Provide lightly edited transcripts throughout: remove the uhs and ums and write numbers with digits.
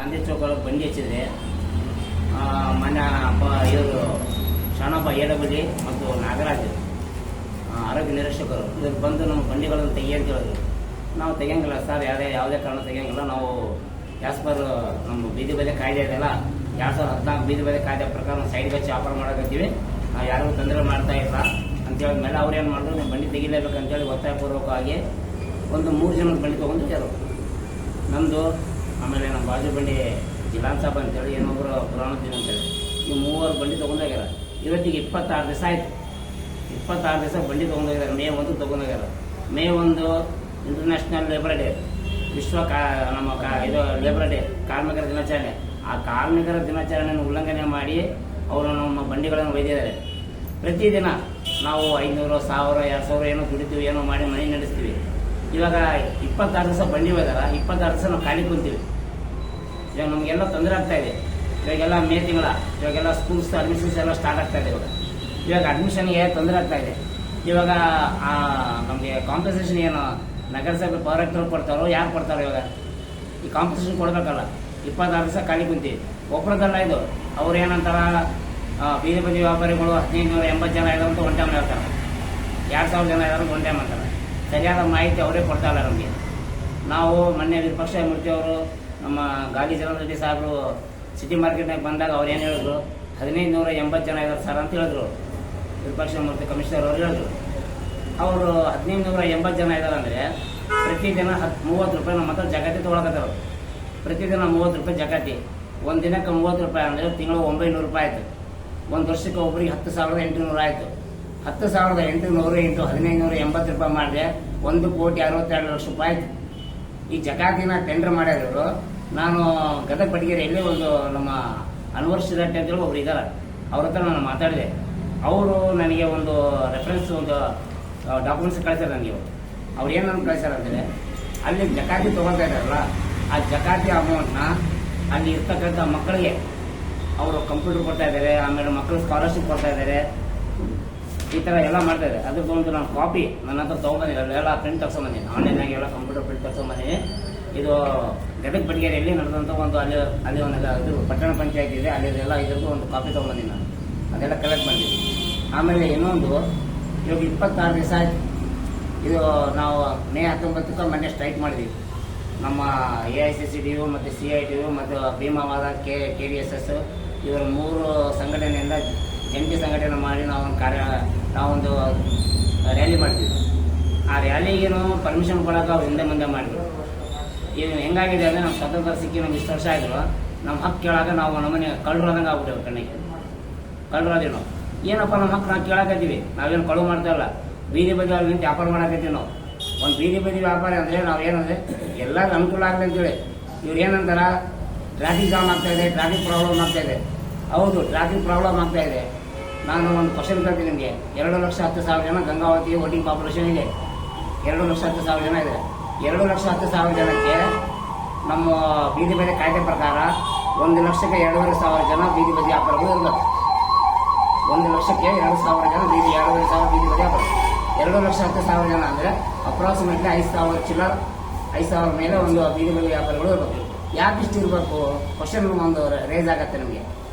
ಗಾಂಧಿ ಚೌಕಲ್ಲಿ ಬಂಡಿ ಹಚ್ಚಿದ್ರೆ ಮನೆ ಇವರು ಶಾಣಪ್ಪ ಏಡಬಲಿ ಮತ್ತು ನಾಗರಾಜ್ ಆರೋಗ್ಯ ನಿರೀಕ್ಷಕರು ಇವರು ಬಂದು ನಮ್ಮ ಬಂಡಿಗಳನ್ನು ತೆಗಿ ಅಂತ ಹೇಳಿದ್ರು. ನಾವು ತೆಗಿಯಂಗಿಲ್ಲ ಸರ್, ಯಾವುದೇ ಕಾರಣ ತೆಗಿಯಂಗಿಲ್ಲ. ನಾವು ಆಸ್ ಪರ್ ನಮ್ಮ ಬೀದಿ ಬದಿ ಕಾಯ್ದೆ ಇದೆಯಲ್ಲ 2014 ಬೀದಿ ಬದಿ ಕಾಯ್ದೆ ಪ್ರಕಾರ ನಾವು ಸೈಡ್ಗೆ ಹಚ್ಚಿ ವ್ಯಾಪಾರ ಮಾಡಕತ್ತೀವಿ, ನಾವು ಯಾರಿಗೂ ತೊಂದರೆ ಮಾಡ್ತಾ ಇಲ್ಲ ಅಂತೇಳಿ ಮೇಲೆ ಅವ್ರು ಏನು ಮಾಡಿದ್ರು, ನೀವು ಬಂಡಿ ತೆಗಿಲೇಬೇಕಂತೇಳಿ ಒತ್ತಾಯಪೂರ್ವಕವಾಗಿ ಒಂದು 3 ಜನದ ಬಂಡಿ ತೊಗೊಂಡಿದ್ದರು ನಮ್ಮದು. ಆಮೇಲೆ ನಮ್ಮ ಬಾಜು ಬಂಡಿ ಜಿಲ್ಲಾನ್ ಸಾಬ್ ಅಂತೇಳಿ ಏನೊಬ್ಬರು ಪುರಾಣದ್ದೀನ್ ಅಂತೇಳಿ ಈ 3 ಬಂಡಿ ತೊಗೊಂಡೋಗ್ಯಾರ. ಇವತ್ತಿಗೆ 26 ದಿವಸ ಆಯ್ತು. 26 ದಿವಸ ಬಂಡಿ ತೊಗೊಂಡೋಗಿದ್ದಾರೆ. ಮೇ 1 ತೊಗೊಂಡೋಗ್ಯಾರ. ಮೇ 1 ಇಂಟರ್ನ್ಯಾಷನಲ್ ಲೇಬರ್ ಡೇ, ನಮ್ಮ ಇದು ಲೇಬರ್ ಡೇ, ಕಾರ್ಮಿಕರ ದಿನಾಚರಣೆ. ಆ ಕಾರ್ಮಿಕರ ದಿನಾಚರಣೆಯನ್ನು ಉಲ್ಲಂಘನೆ ಮಾಡಿ ಅವರು ನಮ್ಮ ಬಂಡಿಗಳನ್ನು ಒಯ್ದಿದ್ದಾರೆ. ಪ್ರತಿದಿನ ನಾವು 500, 1000, 2000 ಏನೋ ದುಡಿತೀವಿ, ಏನೋ ಮಾಡಿ ಮನೆ ನಡೆಸ್ತೀವಿ. ಇವಾಗ 26 ದಿವಸ ಬಂಡಿ ಹೋದಾರ, 26 ದಿವಸ ನಾವು ಖಾಲಿ ಕುಂತೀವಿ. ಇವಾಗ ನಮಗೆಲ್ಲ ತೊಂದರೆ ಆಗ್ತಾ ಇದೆ. ಇವಾಗೆಲ್ಲ ಮೇ ತಿಂಗಳ, ಇವಾಗೆಲ್ಲ ಸ್ಕೂಲ್ಸ್ ಅಡ್ಮಿಷನ್ಸ್ ಎಲ್ಲ ಸ್ಟಾರ್ಟ್ ಆಗ್ತಾ ಇದೆ. ಇವಾಗ ಅಡ್ಮಿಷನ್ಗೆ ತೊಂದರೆ ಆಗ್ತಾ ಇದೆ. ಇವಾಗ ನಮಗೆ ಕಾಂಪನ್ಸೇಷನ್ ಏನು ನಗರಸಭೆ ಪೌರಾಯುಕ್ತರು ಕೊಡ್ತಾರೋ ಯಾರು ಕೊಡ್ತಾರೋ? ಇವಾಗ ಈ ಕಾಂಪನ್ಸೇಷನ್ ಕೊಡಬೇಕಲ್ಲ. 26 ದಿವಸ ಖಾಲಿ ಕುಂತೀವಿ. ಒಬ್ಬರದಲ್ಲ ಇದು. ಅವ್ರು ಏನಂತಾರ, ಬೀದಿ ಬದಿ ವ್ಯಾಪಾರಿಗಳು 1580 ಜನ ಇದಾರೆ ಅಂತ ಒನ್ ಟೈಮ್ ಹೇಳ್ತಾರೆ, 2000 ಜನ ಇದಾರೆ ಒನ್ ಟೈಮ್ ಅಂತಾರೆ. ಸರಿಯಾದ ಮಾಹಿತಿ ಅವರೇ ಕೊಡ್ತಾ ಇಲ್ಲ ನಮಗೆ. ನಾವು ಮೊನ್ನೆ ವಿಪಕ್ಷ ಮೂರ್ತಿ ಅವರು, ನಮ್ಮ ಗಾಲಿ ಜನಾರ್ದನ್ ರೆಡ್ಡಿ ಸಾಹೇಬರು ಸಿಟಿ ಮಾರ್ಕೆಟ್ನಾಗ ಬಂದಾಗ ಅವ್ರು ಏನು ಹೇಳಿದ್ರು, 1580 ಜನ ಇದಾರೆ ಸರ್ ಅಂತ ಹೇಳಿದ್ರು. ವಿಪಕ್ಷ ಮೂರ್ತಿ ಕಮಿಷನರ್ ಅವರು ಹೇಳಿದ್ರು. ಅವರು 1580 ಜನ ಇದಾರೆ ಅಂದರೆ ಪ್ರತಿದಿನ 30 ರೂಪಾಯಿ ನಮ್ಮ ಹತ್ರ ಜಗಾತಿ ತೊಗೊಳಕತ್ತಾರ. ಪ್ರತಿದಿನ 30 ರೂಪಾಯಿ ಜಗಾತಿ. ಒಂದು ದಿನಕ್ಕೆ 30 ರೂಪಾಯಿ ಅಂದರೆ ತಿಂಗಳು 900 ರೂಪಾಯಿ ಆಯಿತು. ಒಂದು ವರ್ಷಕ್ಕೆ ಒಬ್ಬರಿಗೆ 10,800 ಆಯಿತು. 10,800 ಇಂಟು 1580 ರೂಪಾಯಿ ಮಾಡಿದ್ರೆ 1,62,00,000 ರೂಪಾಯಿ ಆಯಿತು. ಈ ಜಕಾತಿನ ಟೆಂಡರ್ ಮಾಡಿದ್ರು. ನಾನು ಗದಗ ಬಡಗೇರಿಯಲ್ಲಿ ಒಂದು ನಮ್ಮ ಅನ್ವರ್ ಶಿರಟ್ಟಿ ಅಂತೇಳಿ ಒಬ್ರು ಇದ್ದಾರೆ, ಅವ್ರ ಹತ್ರ ನಾನು ಮಾತಾಡಿದೆ. ಅವರು ನನಗೆ ಒಂದು ರೆಫರೆನ್ಸ್, ಒಂದು ಡಾಕ್ಯುಮೆಂಟ್ಸ್ ಕಳಿಸ್ತಾರೆ ನನಗೆ. ಅವ್ರು ಏನನ್ನು ಕಳಿಸ್ಯಾರ ಅಂದರೆ, ಅಲ್ಲಿ ಜಕಾತಿ ತೊಗೊಳ್ತಾ ಇದ್ದಾರಲ್ಲ, ಆ ಜಕಾತಿ ಅಮೌಂಟ್ನ ಅಲ್ಲಿ ಇರ್ತಕ್ಕಂಥ ಮಕ್ಕಳಿಗೆ ಅವರು ಕಂಪ್ಯೂಟರ್ ಕೊಡ್ತಾ ಇದ್ದಾರೆ, ಆಮೇಲೆ ಮಕ್ಕಳು ಸ್ಕಾಲರ್ಶಿಪ್ ಕೊಡ್ತಾ ಇದ್ದಾರೆ, ಈ ಥರ ಎಲ್ಲ ಮಾಡ್ತಾ ಇದ್ದಾರೆ. ಅದಕ್ಕೊಂದು ನಾನು ಕಾಪಿ ನನ್ನ ಹತ್ರ ತೊಗೊಂಬಂದಿಲ್ಲ, ಎಲ್ಲ ಪ್ರಿಂಟ್ ತಗ್ಸ್ಕೊಂಬಂದಿನಿ. ಆನ್ಲೈನಾಗಿ ಎಲ್ಲ ಕಂಪ್ಯೂಟರ್ ಪ್ರಿಂಟ್ ತಗ್ಸ್ಕೊಂಬಂದಿನಿ. ಇದು ಗದಗ ಬಡಗೇರಿಯಲ್ಲಿ ನಡೆದಂಥ ಒಂದು ಅಲ್ಲಿ ಒಂದು ಇದು ಪಟ್ಟಣ ಪಂಚಾಯತ್ ಇದೆ, ಅಲ್ಲಿ ಎಲ್ಲ ಇದ್ರದ್ದು ಒಂದು ಕಾಪಿ ತೊಗೊಂಬಂದಿನಿ ನಾನು. ಅದೆಲ್ಲ ಕಲೆಕ್ಟ್ ಮಾಡಿದ್ದೀನಿ. ಆಮೇಲೆ ಇನ್ನೊಂದು, ಇವಾಗ 26 ದಿವಸ ಆಯ್ತು. ಇದು ನಾವು ಮೇ 19ಕ್ಕೆ ಮೊನ್ನೆ ಸ್ಟ್ರೈಕ್ ಮಾಡಿದ್ವಿ. ನಮ್ಮ AICCDU ಮತ್ತು CITU ಮತ್ತು ಭೀಮಾವಾದ KDSS ಇವರ 3 ಸಂಘಟನೆಯಿಂದ ಜಂಟಿ ಸಂಘಟನೆ ಮಾಡಿ ನಾವೊಂದು ರ್ಯಾಲಿ ಮಾಡ್ತೀವಿ. ಆ ರ್ಯಾಲಿಗೇನು ಪರ್ಮಿಷನ್ ಕೊಡೋಕೆ ಅವ್ರು ಹಿಂದೆ ಮುಂದೆ ಮಾಡಿದ್ರು. ಈಗ ಹೆಂಗಾಗಿದೆ ಅಂದರೆ, ನಮ್ಮ ಸ್ವತಂತ್ರ ಸಿಕ್ಕಿ ನಮ್ಗೆ ಇಷ್ಟು ವರ್ಷ ಆಯಿತು, ನಮ್ಮ ಹಕ್ಕು ಕೇಳಾಗ ನಾವು ನಮ್ಮನೆ ಕಳ್ಳರಾದಂಗೆ ಆಗ್ಬಿಟ್ಟೇವೆ. ಕಣ್ಣಿಗೆ ಕಳ್ಳರಾದಿ ನಾವು. ಏನಪ್ಪ ನಮ್ಮ ಹಕ್ಕು ನಾವು ಕೇಳಾಕತ್ತೀವಿ, ನಾವೇನು ಕಳು ಮಾಡ್ತಾ ಇಲ್ಲ. ಬೀದಿ ಬದಿ ಅಲ್ಲಿ ನಿಂತು ವ್ಯಾಪಾರ ಮಾಡಾಕತ್ತೀವಿ ನಾವು. ಒಂದು ಬೀದಿ ಬದಿ ವ್ಯಾಪಾರ ಅಂದರೆ ನಾವು ಏನಂದರೆ ಎಲ್ಲರಿಗೂ ಅನುಕೂಲ ಆಗಲಿ ಅಂತೇಳಿ. ಇವ್ರು ಏನಂತಾರ, ಟ್ರಾಫಿಕ್ ಜಾಮ್ ಆಗ್ತಾ ಇದೆ, ಟ್ರಾಫಿಕ್ ಪ್ರಾಬ್ಲಮ್ ಆಗ್ತಾ ಇದೆ. ಹೌದು, ಟ್ರಾಫಿಕ್ ಪ್ರಾಬ್ಲಮ್ ಆಗ್ತಾ ಇದೆ. ನಾನು ಒಂದು ಕ್ವಶನ್ ಕೇಳ್ತೀನಿ ನಿಮಗೆ. 2,10,000 ಜನ ಗಂಗಾವತಿ ವೋಟಿಂಗ್ ಪಾಪ್ಯುಲೇಷನ್ ಇದೆ. 2,10,000 ಜನ ಇದೆ. 2,10,000 ಜನಕ್ಕೆ ನಮ್ಮ ಬೀದಿ ಬದಿ ಕಾಯ್ದೆ ಪ್ರಕಾರ 1,00,000ಕ್ಕೆ 2,500 ಜನ ಬೀದಿ ಬದಿ ವ್ಯಾಪಾರಗಳು ಇರಬೇಕು. 1,00,000ಕ್ಕೆ 2,000 ಜನ 2,500 ಬೀದಿ ಬದಿ ವ್ಯಾಪಾರ. 2,10,000 ಜನ ಅಂದರೆ ಅಪ್ರಾಕ್ಸಿಮೇಟ್ಲಿ 5,000 ಚಿಲ್ಲರ್, 5,000 ಮೇಲೆ ಒಂದು ಬೀದಿ ಬದಿ ವ್ಯಾಪಾರಗಳು ಇರಬೇಕು. ಯಾಕೆ ಇಷ್ಟು ಇರಬೇಕು? ಕ್ವಶನ್ ಒಂದು ರೇಸ್ ಆಗುತ್ತೆ ನಮಗೆ.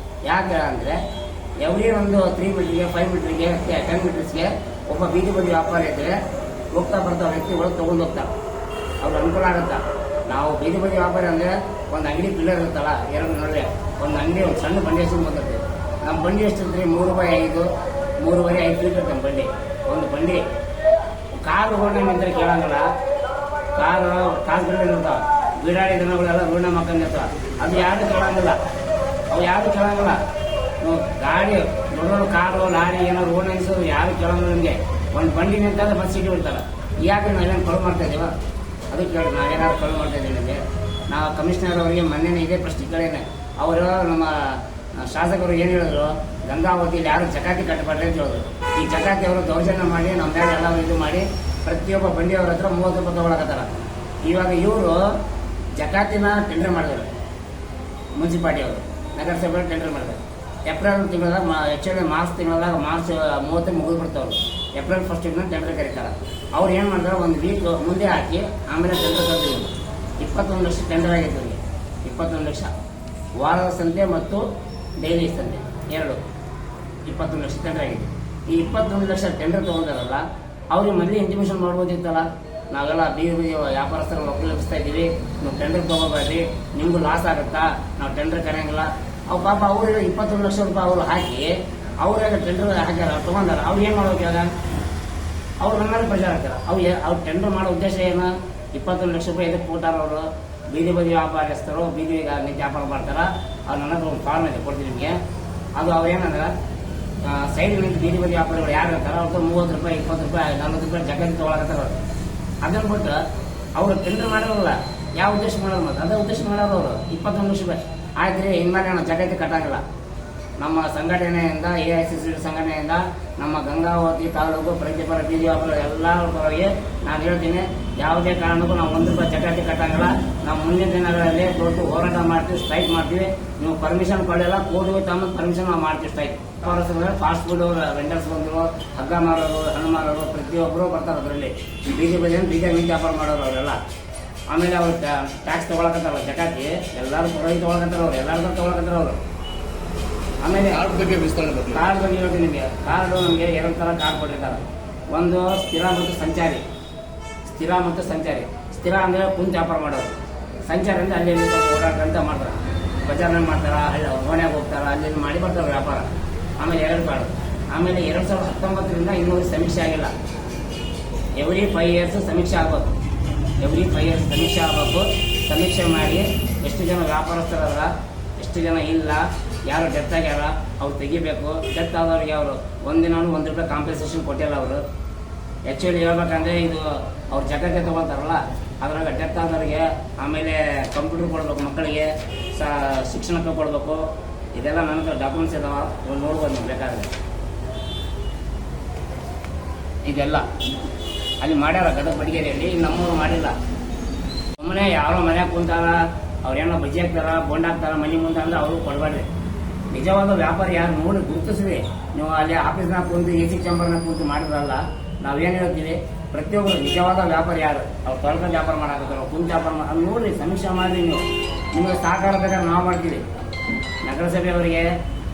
ಯಾಕೆ ಅಂದರೆ, ಎವ್ರಿ ಒಂದು 3 ಮೀಟ್ರಿಗೆ, 5 ಮೀಟ್ರಿಗೆ, 10 ಮೀಟರ್ಸ್ಗೆ ಒಬ್ಬ ಬೀದಿ ಬದಿ ವ್ಯಾಪಾರ ಇದ್ದರೆ ಹೋಗ್ತಾ ಬರ್ತಾ ವ್ಯಕ್ತಿಗಳು ತೊಗೊಂಡು ಹೋಗ್ತಾರೆ. ಅವ್ರು ಅನುಕೂಲ ಆಗುತ್ತಾ? ನಾವು ಬೀದಿ ಬದಿ ವ್ಯಾಪಾರ ಅಂದರೆ ಒಂದು ಅಂಗಡಿ ಪಿಲ್ಲರ್ ಇರುತ್ತಲ್ಲ, 2 ನಡುವೆ ಒಂದು ಅಂಗಡಿ, ಒಂದು ಸಣ್ಣ ಬಂಡಿ ಹೆಸರು ಬಂದಿರ್ತದೆ. ನಮ್ಮ ಬಂಡಿ ಎಷ್ಟು ಇರ್ತೀರಿ? 3x5, 3.5 ಫೀಟ್ ಇರುತ್ತೆ ನಮ್ಮ ಬಂಡಿ. ಒಂದು ಬಂಡಿ ಕಾರು ರೋಡ್ ನಿಂತರೆ ಕೇಳಂಗಿಲ್ಲ. ಕಾಸುಗಳು ಇರ್ತಾವೆ, ಬಿಡಾಡಿ ದಿನಗಳೆಲ್ಲ ರೋಡ್ನ ಮಕ್ಕಂದಿರ್ತಾವೆ. ಅದು ಯಾರು ಕೇಳಂಗಿಲ್ಲ. ಗಾಡಿ ದೊಡ್ಡ ಕಾರು, ಲಾರಿ ಏನೋ ರೋಡ್ ನಿಲ್ಸೋದು ಯಾರು ಕೇಳಂಗಿಲ್ಲ. ನಿಮಗೆ ಒಂದು ಬಂಡಿ ನಿಂತಾಗ ಬಸ್ ಸಿಟಿ ಬಿಡ್ತಾರೆ. ಯಾಕೆ ನಾವೇನು ಕಳು ಮಾಡ್ತಾ ಇದ್ದೀವ? ಅದು ಕೇಳಿ, ನಾವೇನಾದ್ರು ಕಳು ಮಾಡ್ತಾ ಇದ್ದೀವಿ ನಿಮಗೆ. ನಾವು ಕಮಿಷನರ್ ಅವರಿಗೆ ಮೊನ್ನೆ ಇದೇ ಪ್ರಶ್ನೆ ಕೇಳೇನೆ. ಅವರು ನಮ್ಮ ಶಾಸಕರು ಏನು ಹೇಳಿದ್ರು, ಗಂಗಾವತಿಯಲ್ಲಿ ಯಾರು ಜಕಾತಿ ಕಟ್ಟಬಾರ್ದು ಅಂತ ಹೇಳಿದ್ರು. ಈ ಜಕಾತಿ ಅವರು ದೌರ್ಜನ್ಯ ಮಾಡಿ ನಮ್ಮ ಮೇಲೆ ಎಲ್ಲ ಇದು ಮಾಡಿ ಪ್ರತಿಯೊಬ್ಬ ಬಂಡಿಯವ್ರ ಹತ್ರ 30 ರೂಪಾಯಿ ತೊಗೊಳಕತ್ತಾರ. ಇವಾಗ ಇವರು ಜಕಾತಿನ ಟೆಂಡರ್ ಮಾಡಿದ್ರು. ಮುನ್ಸಿಪಾಲಿಟಿ ಅವರು ನಗರಸಭೆ ಟೆಂಡರ್ ಮಾಡಿದ್ರು. ಏಪ್ರಿಲ್ ತಿಂಗಳದಾಗ ಆ್ಯಕ್ಚುಲಿ ಮಾರ್ಚ್ ತಿಂಗಳದಾಗ ಮಾರ್ಚ್ 30 ಮುಗಿದು ಬಿಡ್ತಾವ್ರು. ಏಪ್ರಿಲ್ 1 ಟೆಂಡರ್ ಕರೀತಾರೆ. ಅವ್ರು ಏನು ಮಾಡ್ತಾರೆ, ಒಂದು ವೀಕ್ ಮುಂದೆ ಹಾಕಿ ಆಮೇಲೆ ಟೆಂಡರ್ ಕರ್ತೀವಿ. 21 ಲಕ್ಷ ಟೆಂಡರ್ ಆಗಿತ್ತು ಅವ್ರಿಗೆ. 21 ಲಕ್ಷ. ವಾರದ ಸಂತೆ ಮತ್ತು ಡೈಲಿ ಸಂತೆ ಎರಡು 21 ಲಕ್ಷ ಟೆಂಡರ್ ಆಗಿದೆ. ಈ 21 ಲಕ್ಷ ಟೆಂಡರ್ ತೊಗೊಂಡಾರಲ್ಲ, ಅವ್ರಿಗೆ ಮೊದಲೇ ಇಂಟಿಮೇಷನ್ ಮಾಡ್ಬೋದಿತ್ತಲ್ಲ. ನಾವೆಲ್ಲ ಬೀದಿ ಬೀದಿ ವ್ಯಾಪಾರಸ್ಥರು ಒಕ್ಕಲಿಸ್ತಾ ಇದ್ದೀವಿ, ನೀವು ಟೆಂಡರ್ ತೊಗೋಬೇಡ್ರಿ, ನಿಮ್ಗೂ ಲಾಸ್ ಆಗುತ್ತಾ, ನಾವು ಟೆಂಡರ್ ಕರೆಯಂಗಿಲ್ಲ. ಅವು ಪಾಪ ಅವ್ರು 21 ಲಕ್ಷ ರೂಪಾಯಿ ಅವರು ಹಾಕಿ ಅವ್ರಾಗ ಟೆಂಡರ್ ಹಾಕ್ಯಾರ, ತೊಗೊಂಡಾರ. ಅವ್ರು ಏನು ಮಾಡ್ಬೇಕು ಇವಾಗ? ಅವ್ರು ನಮ್ಮ ಮೇಲೆ ಪ್ರಚಾರ ಹಾಕ್ಯಾರ. ಅವ್ರು ಟೆಂಡರ್ ಮಾಡೋ ಉದ್ದೇಶ ಏನು? 21 ಲಕ್ಷ ರೂಪಾಯಿ ಇದಕ್ಕೆ ಕೊಟ್ಟಾರ. ಅವರು ಬೀದಿ ಬದಿ ವ್ಯಾಪಾರಸ್ಥರು ಬೀದಿ ನಿಂತು ವ್ಯಾಪಾರ ಮಾಡ್ತಾರ. ಅವ್ರು ನನ್ನ ಹತ್ರ ಒಂದು ಫಾರ್ಮ್ ಇದೆ, ಕೊಡ್ತೀನಿ ನಿಮಗೆ. ಅದು ಅವ್ರು ಏನಂದ್ರೆ ಸೈಡ್ ನಿಂತು ಬೀದಿ ಬದಿ ವ್ಯಾಪಾರಿಗಳು ಯಾರು ಇರ್ತಾರ ಅವ್ರಿಗೆ 30 ರೂಪಾಯಿ 20 ರೂಪಾಯಿ 40 ರೂಪಾಯಿ ಜಗತ್ತು ತೊಗೊಳಕತ್ತಾರ. ಅದನ್ನು ಬಿಟ್ಟು ಅವರು ಟೆಂಡರ್ ಮಾಡಿರಲ್ಲ. ಯಾವ ಉದ್ದೇಶ ಮಾಡೋದು? ಮತ್ತೆ ಅದೇ ಉದ್ದೇಶ ಮಾಡೋರು ಅವರು. 21 ಲಕ್ಷ ರೂಪಾಯಿ ಆಯ್ತು ರೀ, ಇನ್ಮೇಲೆ ನಾವು ಜಗತ್ತು ಕಟ್ಟಾಗಿಲ್ಲ. ನಮ್ಮ ಸಂಘಟನೆಯಿಂದ AICC ಸಂಘಟನೆಯಿಂದ ನಮ್ಮ ಗಂಗಾವತಿ ತಾಲೂಕು ಪ್ರತಿಪರ ಬೀದಿ ವ್ಯಾಪಾರ ಎಲ್ಲ ಪರವಾಗಿ ನಾನು ಹೇಳ್ತೀನಿ, ಯಾವುದೇ ಕಾರಣಕ್ಕೂ ನಾವು 1 ರೂಪಾಯಿ ಜಗತ್ತು ಕಟ್ಟಾಗಿಲ್ಲ. ನಾವು ಮುಂದಿನ ದಿನಗಳಲ್ಲಿ ದೊಡ್ಡ ಹೋರಾಟ ಮಾಡ್ತೀವಿ, ಸ್ಟ್ರೈಕ್ ಮಾಡ್ತೀವಿ. ನೀವು ಪರ್ಮಿಷನ್ ಕೊಡಲಿಲ್ಲ, ಕೋರ್ಟ್ಗೆ ತಮ್ಮ ಪರ್ಮಿಷನ್ ನಾವು ಮಾಡ್ತೀವಿ ಸ್ಟ್ರೈಕ್. ಫಾಸ್ಟ್ ಫುಡ್ ವೆಂಡರ್ಸ್ ಬಂದರು, ಹಗ್ಗ ಮಾರೋರು, ಹಣ್ಣು ಮಾರೋರು, ಪ್ರತಿಯೊಬ್ಬರು ಬರ್ತಾರೆ. ಅದರಲ್ಲಿ ಬೀದಿ ಬದಿಯನ್ನು ಬೀದಿ ನಿಂತು ವ್ಯಾಪಾರ ಮಾಡೋರು ಅವರೆಲ್ಲ. ಆಮೇಲೆ ಅವ್ರು ಟ್ಯಾಕ್ಸ್ ತೊಗೊಳಕತ್ತಾರ, ಜಕಾತಿ ಎಲ್ಲರೂ ಪರವಾಗಿ ತೊಗೊಳಕತ್ತಾರ, ಅವ್ರು ಎಲ್ಲರೂ ತೊಗೊಳಕತ್ತಾರ ಅವರು. ಆಮೇಲೆ ಕಾರ್ಡ್ ಬಗ್ಗೆ ಹೇಳ್ತೀನಿ ನಿಮಗೆ. ಕಾರ್ಡು ನಮಗೆ 2 ಥರ ಕಾರ್ಡ್ ಕೊಟ್ಟಿರ್ತಾರೆ. ಒಂದು ಸ್ಥಿರ ಮತ್ತು ಸಂಚಾರಿ. ಸ್ಥಿರ ಅಂದರೆ ಕುಂತು ವ್ಯಾಪಾರ ಮಾಡೋರು. ಸಂಚಾರ ಅಂದರೆ ಅಲ್ಲಿ ಸ್ವಲ್ಪ ಓಡಾಡ್ಕಂತ ಮಾಡ್ತಾರೆ, ಬಜಾರ್ನಾಗ ಮಾಡ್ತಾರೆ, ಅಲ್ಲಿ ಓಣ್ಯಾಗ ಹೋಗ್ತಾರೆ, ಅಲ್ಲಿ ಮಾಡಿ ಬರ್ತಾರೆ ವ್ಯಾಪಾರ. ಆಮೇಲೆ 2 ಕಾರ್ಡು. ಆಮೇಲೆ 2019ರಿಂದ ಇನ್ನೂ ಸಮೀಕ್ಷೆ ಆಗಿಲ್ಲ. ಎವ್ರಿ 5 years ಸಮೀಕ್ಷೆ ಆಗಬೇಕು. ಸಮೀಕ್ಷೆ ಮಾಡಿ ಎಷ್ಟು ಜನ ವ್ಯಾಪಾರಸ್ಥರ, ಎಷ್ಟು ಜನ ಇಲ್ಲ, ಯಾರು ಡೆತ್ ಆಗ್ಯಾರ ಅವ್ರು ತೆಗಿಬೇಕು. ಡೆತ್ ಆದವ್ರಿಗೆ ಅವರು ಒಂದಿನಾನು 1 ರೂಪಾಯಿ ಕಾಂಪನ್ಸೇಷನ್ ಕೊಟ್ಟಿಲ್ಲ ಅವರು. ಆ್ಯಕ್ಚುಲಿ ಹೇಳ್ಬೇಕಂದ್ರೆ ಇದು ಅವ್ರು ಜಗತ್ತೆ ತೊಗೊಳ್ತಾರಲ್ಲ, ಅದ್ರಾಗ ಡೆತ್ ಆದವ್ರಿಗೆ ಆಮೇಲೆ ಕಂಪ್ಯೂಟರ್ ಕೊಡ್ಬೇಕು, ಮಕ್ಕಳಿಗೆ ಶಿಕ್ಷಣಕ್ಕೆ ಕೊಡಬೇಕು. ಇದೆಲ್ಲ ನನ್ನ ಹತ್ರ ಡಾಕ್ಯುಮೆಂಟ್ಸ್ ಇದಾವ, ನೋಡ್ಬೋದು ನೀವು ಬೇಕಾದ್ರೆ. ಇದೆಲ್ಲ ಅಲ್ಲಿ ಮಾಡ್ಯಾರ ಗದಗ ಬಡಿಗೇರಿಯಲ್ಲಿ, ನಮ್ಮೂರು ಮಾಡಿಲ್ಲ. ಸುಮ್ಮನೆ ಯಾರೋ ಮನ್ಯಾಗ ಕುಂತಾರ, ಅವ್ರೇನೋ ಬಜ್ಜಿ ಹಾಕ್ತಾರ, ಬೋಂಡ್ ಹಾಕ್ತಾರ ಮನೆ ಮುಂದೆ ಅಂದ್ರೆ ಅವ್ರು ಕೊಡಬೇಡ್ರಿ. ನಿಜವಾದ ವ್ಯಾಪಾರಿ ಯಾರು ನೋಡಿ ಗುರುತಿಸ್ರಿ. ನೀವು ಅಲ್ಲಿ ಆಫೀಸ್ನಾಗ ಕುಂತು AC ಚೇಂಬರ್ನಾಗ ಕುಂತು ಮಾಡಿದ್ರಲ್ಲ, ನಾವೇನು ಹೇಳ್ತೀವಿ, ಪ್ರತಿಯೊಬ್ಬರು ನಿಜವಾದ ವ್ಯಾಪಾರಿ ಯಾರು, ಅವ್ರು ತೊಳ್ಕೊಂಡು ವ್ಯಾಪಾರ ಮಾಡಾಕತ್ತಾರ, ಕುಂತು ವ್ಯಾಪಾರ ಅದು ನೋಡ್ರಿ, ಸಮೀಕ್ಷೆ ಮಾಡಿರಿ. ನಿಮಗೆ ಸಹಕಾರ ಬೇಕಾದ್ರೆ ನಾವು ಮಾಡ್ತೀವಿ. ನಗರಸಭೆಯವರಿಗೆ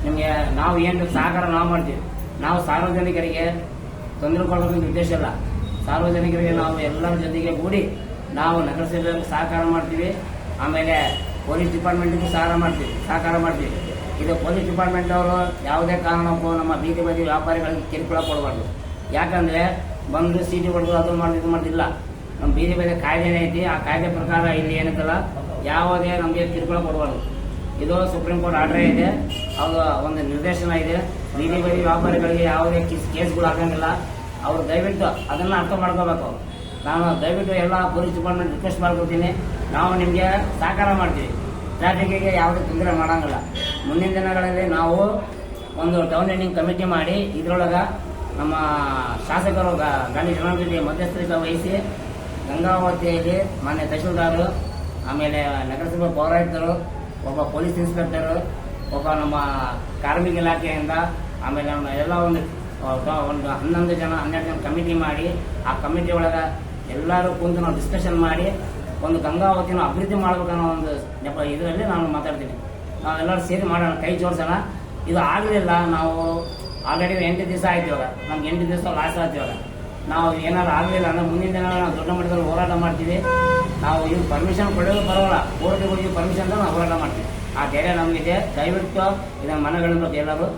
ನಿಮಗೆ ನಾವು ಏನು ಸಹಕಾರ ನಾವು ಮಾಡ್ತೀವಿ. ನಾವು ಸಾರ್ವಜನಿಕರಿಗೆ ತೊಂದರೆ ಕೊಡೋದಕ್ಕೆ ಉದ್ದೇಶ ಇಲ್ಲ. ಸಾರ್ವಜನಿಕರಿಗೆ ನಾವು ಎಲ್ಲರ ಜೊತೆಗೆ ಕೂಡಿ ನಾವು ನಗರಸಭೆಯವರಿಗೆ ಸಹಕಾರ ಮಾಡ್ತೀವಿ. ಆಮೇಲೆ ಪೊಲೀಸ್ ಡಿಪಾರ್ಟ್ಮೆಂಟಿಗೂ ಸಹಕಾರ ಮಾಡ್ತೀವಿ. ಇದು ಪೊಲೀಸ್ ಡಿಪಾರ್ಟ್ಮೆಂಟ್ ಅವರು ಯಾವುದೇ ಕಾರಣಕ್ಕೂ ನಮ್ಮ ಬೀದಿ ಬದಿ ವ್ಯಾಪಾರಿಗಳಿಗೆ ಕಿರುಕುಳ ಕೊಡಬಾರ್ದು. ಯಾಕಂದರೆ ಬಂದು ಸೀಟಿ ಹೊಡೆದು ಅದು ಇದು ಮಾಡೋದಿಲ್ಲ. ನಮ್ಮ ಬೀದಿ ಬದಿ ಕಾಯ್ದೆನೇ ಐತಿ. ಆ ಕಾಯ್ದೆ ಪ್ರಕಾರ ಇಲ್ಲಿ ಏನಿತ್ತಲ್ಲ, ಯಾವುದೇ ನಮಗೆ ಕಿರುಕುಳ ಕೊಡಬಾರ್ದು. ಇದು ಸುಪ್ರೀಂ ಕೋರ್ಟ್ ಆರ್ಡರ್ ಇದೆ, ಅದು ಒಂದು ನಿರ್ದೇಶನ ಇದೆ. ಬೀದಿ ಬದಿ ವ್ಯಾಪಾರಿಗಳಿಗೆ ಯಾವುದೇ ಕೇಸ್ಗಳು ಆಗಂಗಿಲ್ಲ. ಅವರು ದಯವಿಟ್ಟು ಅದನ್ನು ಅರ್ಥ ಮಾಡ್ಕೋಬೇಕು. ನಾನು ದಯವಿಟ್ಟು ಎಲ್ಲ ಪೊಲೀಸ್ ಡಿಪಾರ್ಟ್ಮೆಂಟ್ ರಿಕ್ವೆಸ್ಟ್ ಮಾಡ್ಕೊತೀನಿ, ನಾವು ನಿಮಗೆ ಸಹಕಾರ ಮಾಡ್ತೀವಿ. ಟ್ರಾಫಿಕ್ಕಿಗೆ ಯಾವುದೇ ತೊಂದರೆ ಮಾಡೋಂಗಿಲ್ಲ. ಮುಂದಿನ ದಿನಗಳಲ್ಲಿ ನಾವು ಒಂದು ಟೌನ್ ಎಂಡಿಂಗ್ ಕಮಿಟಿ ಮಾಡಿ ಇದರೊಳಗೆ ನಮ್ಮ ಶಾಸಕರು ಗಾಂಧಿ ಜನಾರ್ದನ್ ಮಧ್ಯಸ್ಥಿಕೆ ವಹಿಸಿ ಗಂಗಾವತಿಯಲ್ಲಿ ಮಾನ್ಯ ತಹಶೀಲ್ದಾರರು, ಆಮೇಲೆ ನಗರಸಭೆ ಪೌರಾಯುಕ್ತರು, ಒಬ್ಬ ಪೊಲೀಸ್ ಇನ್ಸ್ಪೆಕ್ಟರು, ಒಬ್ಬ ನಮ್ಮ ಕಾರ್ಮಿಕ ಇಲಾಖೆಯಿಂದ, ಆಮೇಲೆ ನಮ್ಮ ಎಲ್ಲ ಒಂದು 11 ಜನ 12 ಜನ ಕಮಿಟಿ ಮಾಡಿ, ಆ ಕಮಿಟಿ ಒಳಗೆ ಎಲ್ಲರೂ ಕುಂತು ನಾವು ಡಿಸ್ಕಷನ್ ಮಾಡಿ ಒಂದು ಗಂಗಾವತಿನ ಅಭಿವೃದ್ಧಿ ಮಾಡಬೇಕನ್ನೋ ಒಂದು ಇದರಲ್ಲಿ ನಾನು ಮಾತಾಡ್ತೀನಿ. ನಾವೆಲ್ಲರೂ ಸೇರಿ ಮಾಡೋಣ, ಕೈ ಜೋಡಿಸೋಣ. ಇದು ಆಗಲಿಲ್ಲ, ನಾವು ಆಲ್ರೆಡಿ 8 ದಿವಸ ಆಯ್ತು. ಇವಾಗ ನಮ್ಗೆ 8 ದಿವಸ ಲಾಸ್ ಆಯ್ತು. ಇವಾಗ ನಾವು ಏನಾದ್ರು ಆಗಲಿಲ್ಲ ಅಂದ್ರೆ ಮುಂದಿನ ದಿನ ನಾವು ದೊಡ್ಡ ಮಟ್ಟದಲ್ಲಿ ಹೋರಾಟ ಮಾಡ್ತೀವಿ. ನಾವು ಇವ್ರು ಪರ್ಮಿಷನ್ ಕೊಡೋದು ಬರೋಲ್ಲ, ಕೋರ್ಟ್ಗೆ ಹೋಗಿ ಪರ್ಮಿಷನ್ ನಾವು ಹೋರಾಟ ಮಾಡ್ತೀವಿ. ಆ ಧೈರ್ಯ ನಮಗಿದೆ. ದಯವಿಟ್ಟು ಇದನ್ನು ಮನಗಂಡು ಎಲ್ಲರೂ